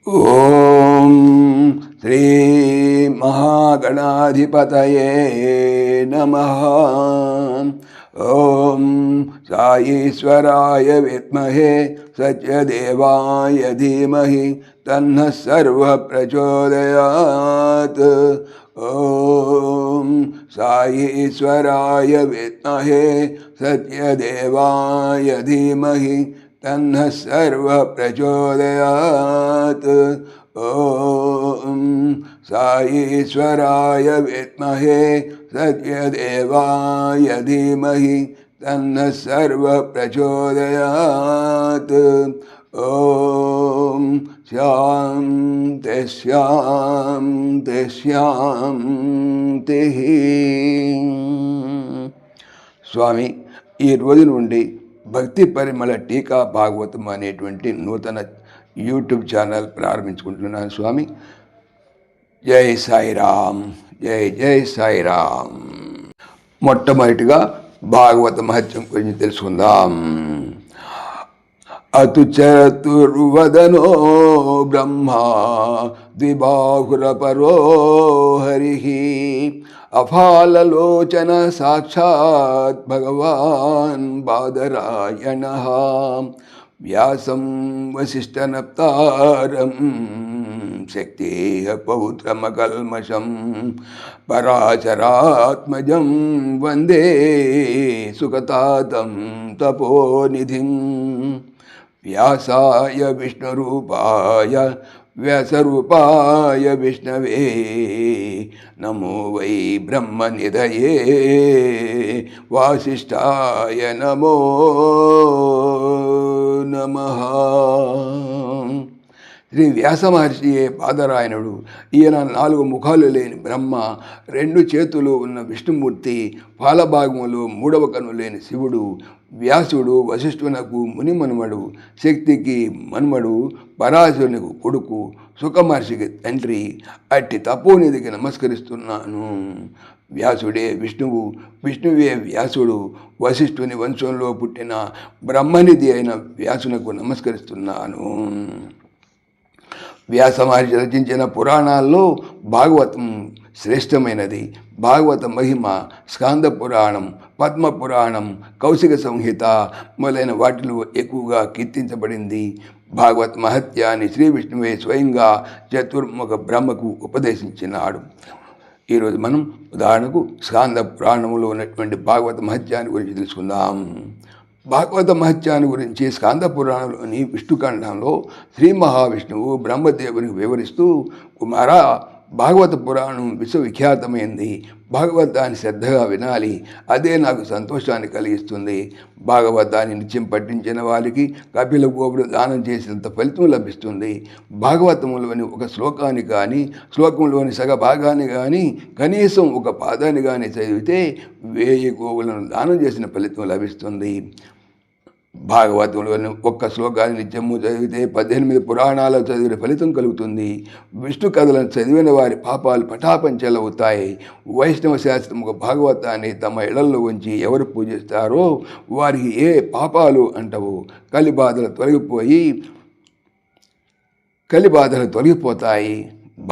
ఓం శ్రీ మహాగణాధిపతయే నమః. ఓం సాయీశ్వరాయ విద్మహే సత్యదేవాయ ధీమహి తన్నః సర్వః ప్రచోదయాత్. ఓం సాయీశ్వరాయ విద్మహే సత్యదేవాయ ధీమహి తన్నః సర్వః ప్రచోదయాత్. ఓం సాయీశ్వరాయ విద్మహే సత్యదేవాయ ధీమహి తన్నః సర్వః ప్రచోదయాత్. ఓం శాంతి శాంతి శాంతి. స్వామి, ఈ రోజు నుండి భక్తి పరిమళ టీకా భాగవతం అనేటువంటి నూతన యూట్యూబ్ ఛానల్ ప్రారంభించుకుంటున్నాను. స్వామి, జై సాయిరామ్, జై జై సాయిరామ్. మొట్టమొదటిగా భాగవత మహత్యం గురించి తెలుసుకుందాం. అతుచతుర్వదనో బ్రహ్మా ద్విబాహురపరో హరిః అఫాలలోచన సాక్షాత్ భగవాన్ బాదరాయణః వ్యాసం వసిష్ఠనప్తారం శక్తేః పౌత్రమకల్మషం పరాశరాత్మజం వందే సుఖతాతం తపోనిధిం. వ్యాసాయ విష్ణురూపాయ వ్యాసరూపాయ విష్ణవే నమో వై బ్రహ్మనిధయే వాసిష్ఠాయ నమో నమః. శ్రీ వ్యాస మహర్షియే బాదరాయణుడు. ఈయన 4 ముఖాలు లేని బ్రహ్మ, 2 చేతులు ఉన్న విష్ణుమూర్తి, పాలభాగములో 3వ కన్ను లేని శివుడు. వ్యాసుడు వశిష్ఠునకు ముని మనుమడు, శక్తికి మనుమడు, పరాశరునికి కొడుకు, సుఖమహర్షికి తండ్రి. అట్టి తపోనిధికి నమస్కరిస్తున్నాను. వ్యాసుడే విష్ణువు, విష్ణువే వ్యాసుడు. వశిష్ఠుని వంశంలో పుట్టిన బ్రహ్మనిధి అయిన వ్యాసునకు నమస్కరిస్తున్నాను. వ్యాస మహర్షి రచించిన పురాణాల్లో భాగవతం శ్రేష్టమైనది. భాగవత మహిమ స్కాంద పురాణం, పద్మ పురాణం, కౌశిక సంహిత మొదలైన వాటిలో ఎక్కువగా కీర్తించబడింది. భాగవత్ మహత్యాన్ని శ్రీ విష్ణువే స్వయంగా చతుర్ముఖ బ్రహ్మకు ఉపదేశించినాడు. ఈరోజు మనం ఉదాహరణకు స్కాంద పురాణంలో ఉన్నటువంటి భాగవత మహత్యాన్ని గురించి తెలుసుకుందాం. భాగవత మహత్యాన్ని గురించి స్కాంద పురాణంలోని విష్ణుఖండంలో శ్రీ మహావిష్ణువు బ్రహ్మదేవునికి వివరిస్తూ, కుమారా, భాగవత పురాణం విశ్వవిఖ్యాతమైంది. భాగవతాన్ని శ్రద్ధగా వినాలి, అదే నాకు సంతోషాన్ని కలిగిస్తుంది. భాగవతాన్ని నిత్యం పఠించిన వారికి కపిల గోవుడు దానం చేసినంత ఫలితం లభిస్తుంది. భాగవతంలోని ఒక శ్లోకాన్ని కానీ, శ్లోకంలోని సగ భాగాన్ని కానీ, కనీసం ఒక పాదాన్ని కానీ చదివితే 1000 గోవులను దానం చేసిన ఫలితం లభిస్తుంది. భాగవతంలోని ఒక్క శ్లోకాన్ని నిత్యము చదివితే 18 పురాణాలు చదివిన ఫలితం కలుగుతుంది. విష్ణు కథలను చదివిన వారి పాపాలు పటాపంచలవుతాయి. వైష్ణవ శాస్త్రము భాగవతాన్ని తమ ఇళ్లలో ఉంచి ఎవరు పూజిస్తారో వారికి ఏ పాపాలు అంటవు. కలిబాధలు తొలగిపోతాయి.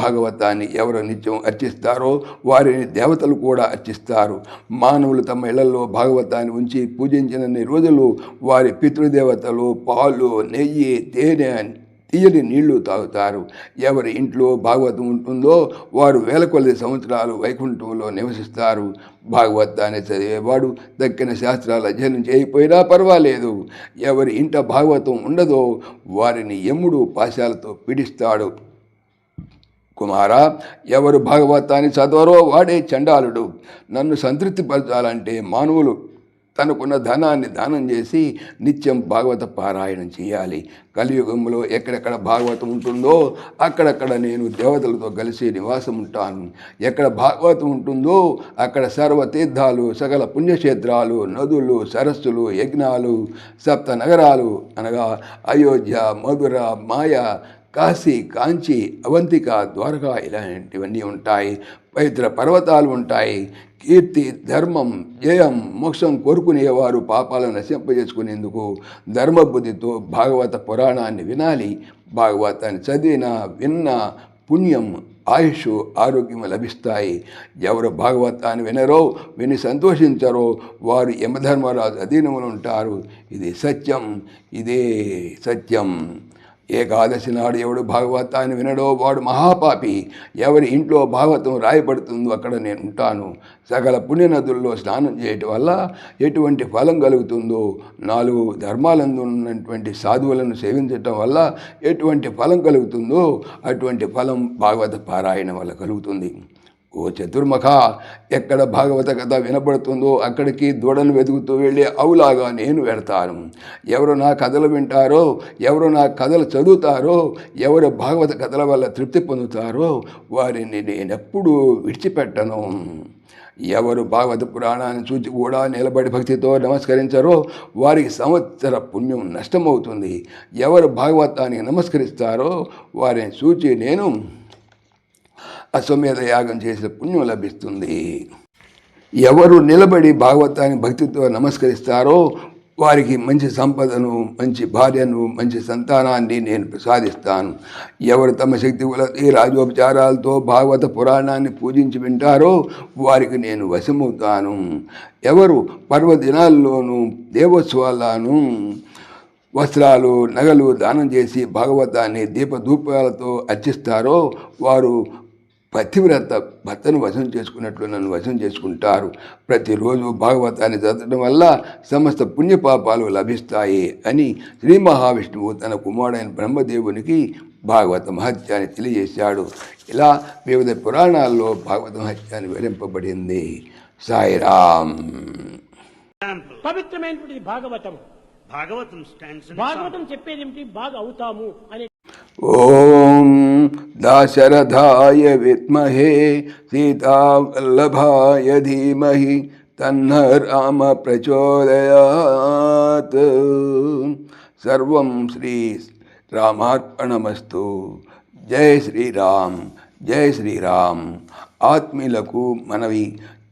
భాగవతాన్ని ఎవరు నిత్యం అర్చిస్తారో వారిని దేవతలు కూడా అర్చిస్తారు. మానవులు తమ ఇళ్లలో భాగవతాన్ని ఉంచి పూజించినన్ని రోజులు వారి పితృదేవతలు పాలు, నెయ్యి, తేనె, తీయని నీళ్లు తాగుతారు. ఎవరి ఇంట్లో భాగవతం ఉంటుందో వారు 1000 కొలది సంవత్సరాలు వైకుంఠంలో నివసిస్తారు. భాగవతాన్ని చదివేవాడు దక్కిన శాస్త్రాలు అధ్యయనం చేయకపోయినా పర్వాలేదు. ఎవరి ఇంట భాగవతం ఉండదో వారిని యముడు పాశాలతో పీడిస్తాడు. కుమారా, ఎవరు భాగవతాన్ని చదవరో వాడే చండాలుడు. నన్ను సంతృప్తిపరచాలంటే మానవులు తనకున్న ధనాన్ని దానం చేసి నిత్యం భాగవత పారాయణం చేయాలి. కలియుగంలో ఎక్కడెక్కడ భాగవతం ఉంటుందో అక్కడక్కడ నేను దేవతలతో కలిసి నివాసం ఉంటాను. ఎక్కడ భాగవతం ఉంటుందో అక్కడ సర్వతీర్థాలు, సకల పుణ్యక్షేత్రాలు, నదులు, సరస్సులు, యజ్ఞాలు, 7 నగరాలు అనగా అయోధ్య, మధుర, మాయ, కాశీ, కాంచి, అవంతిక, ద్వారకా ఇలాంటివన్నీ ఉంటాయి. పవిత్ర పర్వతాలు ఉంటాయి. కీర్తి, ధర్మం, జయం, మోక్షం కోరుకునేవారు పాపాలను నశింపజేసుకునేందుకు ధర్మబుద్ధితో భాగవత పురాణాన్ని వినాలి. భాగవతాన్ని చదివినా విన్నా పుణ్యం, ఆయుష్, ఆరోగ్యం లభిస్తాయి. ఎవరు భాగవతాన్ని వినరో, విని సంతోషించరో వారు యమధర్మరాజు అధీనములు ఉంటారు. ఇది సత్యం, ఇదే సత్యం. ఏకాదశి నాడు ఎవడు భాగవతాన్ని వినడో వాడు మహాపాపి. ఎవరి ఇంట్లో భాగవతం రాయబడుతుందో అక్కడ నేను ఉంటాను. సకల పుణ్యనదుల్లో స్నానం చేయటం వల్ల ఎటువంటి ఫలం కలుగుతుందో, 4 ధర్మాలందు ఉన్నటువంటి సాధువులను సేవించటం వల్ల ఎటువంటి ఫలం కలుగుతుందో అటువంటి ఫలం భాగవత పారాయణం వల్ల కలుగుతుంది. ఓ చతుర్ముఖ, ఎక్కడ భాగవత కథ వినపడుతుందో అక్కడికి దూడలు వెతుకుతూ వెళ్ళే అవులాగా నేను వెడతాను. ఎవరు నా కథలు వింటారో, ఎవరు నా కథలు చదువుతారో, ఎవరు భాగవత కథల వల్ల తృప్తి పొందుతారో వారిని నేనెప్పుడూ విడిచిపెట్టను. ఎవరు భాగవత పురాణాన్ని చూచి కూడా నిలబడి భక్తితో నమస్కరించారో వారికి సంవత్సర పుణ్యం నష్టమవుతుంది. ఎవరు భాగవతానికి నమస్కరిస్తారో వారిని చూచి నేను అశ్వమేధ యాగం చేసిన పుణ్యం లభిస్తుంది. ఎవరు నిలబడి భాగవతాన్ని భక్తితో నమస్కరిస్తారో వారికి మంచి సంపదను, మంచి భార్యను, మంచి సంతానాన్ని నేను ప్రసాదిస్తాను. ఎవరు తమ శక్తి కొలది రాజోపచారాలతో భాగవత పురాణాన్ని పూజించి వింటారో వారికి నేను వశమవుతాను. ఎవరు పర్వదినాల్లోనూ దేవోత్సవాలను వస్త్రాలు, నగలు దానం చేసి భాగవతాన్ని దీపధూపాలతో అర్చిస్తారో వారు పతివ్రత భర్తను వశం చేసుకున్నట్లు నన్ను వశం చేసుకుంటారు. ప్రతిరోజు భాగవతాన్ని చదవడం వల్ల సమస్త పుణ్యపాపాలు లభిస్తాయి అని శ్రీ మహావిష్ణువు తన కుమారుడైన బ్రహ్మదేవునికి భాగవత మహత్యాన్ని తెలియజేశాడు. ఇలా వివిధ పురాణాల్లో భాగవత మహత్యాన్ని వివరింపబడింది. సాయిరామ్. పవిత్రమైనటువంటి భాగవతం చెప్పేది ఏమిటి? బాగా అవుతాము అనే. ఓం దాశరథాయ విద్మహే సీతావల్లభాయ ధీమహి తన్న రామ ప్రచోదయాత్. సర్వం శ్రీ రామార్పణమస్తు. జై శ్రీరామ్, జై శ్రీరామ్. ఆత్మీయులకు మనవి,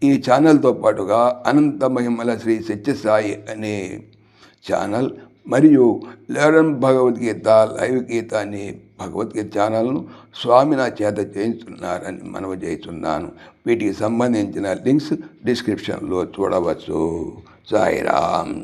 ఈ ఛానల్తో పాటుగా అనంత మహిమల శ్రీ సత్యసాయి అనే ఛానల్ మరియు లెర్న్ భగవద్గీత లైవ్ గీత అనే భగవద్గీత ఛానల్ను స్వామి నా చేత చేయించున్నారని మనవి చేస్తున్నాను. వీటికి సంబంధించిన లింక్స్ డిస్క్రిప్షన్లో చూడవచ్చు. సాయిరామ్.